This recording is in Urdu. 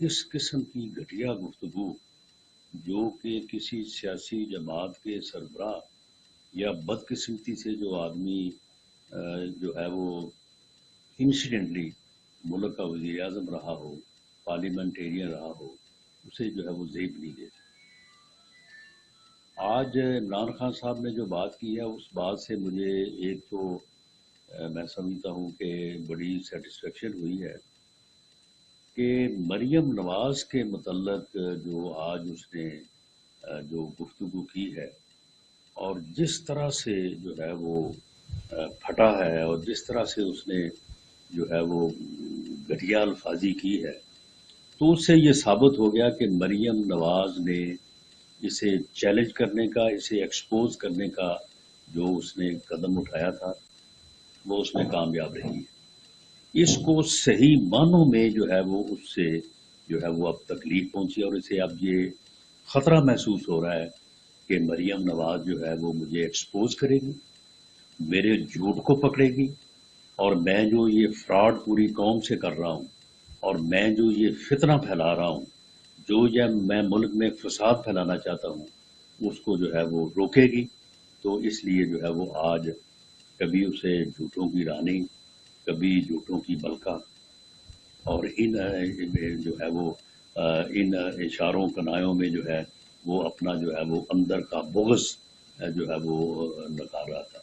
اس قسم کی گھٹیا گفتگو جو کہ کسی سیاسی جماعت کے سربراہ یا بدقسمتی سے جو آدمی جو ہے وہ انسیڈنٹلی ملک کا وزیر اعظم رہا ہو، پارلیمنٹیرین رہا ہو، اسے جو ہے وہ زیب نہیں دے سکتا۔ آج عمران خان صاحب نے جو بات کی ہے اس بات سے مجھے ایک تو میں سمجھتا ہوں کہ بڑی سیٹسفیکشن ہوئی ہے کہ مریم نواز کے متعلق جو آج اس نے جو گفتگو کی ہے اور جس طرح سے جو ہے وہ پھٹا ہے اور جس طرح سے اس نے جو ہے وہ گھٹیا الفاظی کی ہے، تو اس سے یہ ثابت ہو گیا کہ مریم نواز نے اسے چیلنج کرنے کا، اسے ایکسپوز کرنے کا جو اس نے قدم اٹھایا تھا وہ اس میں کامیاب رہی ہے۔ اس کو صحیح معنوں میں جو ہے وہ اس سے جو ہے وہ اب تکلیف پہنچی اور اسے اب یہ خطرہ محسوس ہو رہا ہے کہ مریم نواز جو ہے وہ مجھے ایکسپوز کرے گی، میرے جھوٹ کو پکڑے گی، اور میں جو یہ فراڈ پوری قوم سے کر رہا ہوں اور میں جو یہ فتنہ پھیلا رہا ہوں، جو یہ میں ملک میں فساد پھیلانا چاہتا ہوں، اس کو جو ہے وہ روکے گی۔ تو اس لیے جو ہے وہ آج کبھی اسے جھوٹوں کی رانی، کبھی جھوٹوں کی بلکہ، اور ان جو ہے وہ ان اشاروں کنایوں میں جو ہے وہ اپنا جو ہے وہ اندر کا بغض جو ہے وہ نکال رہا تھا۔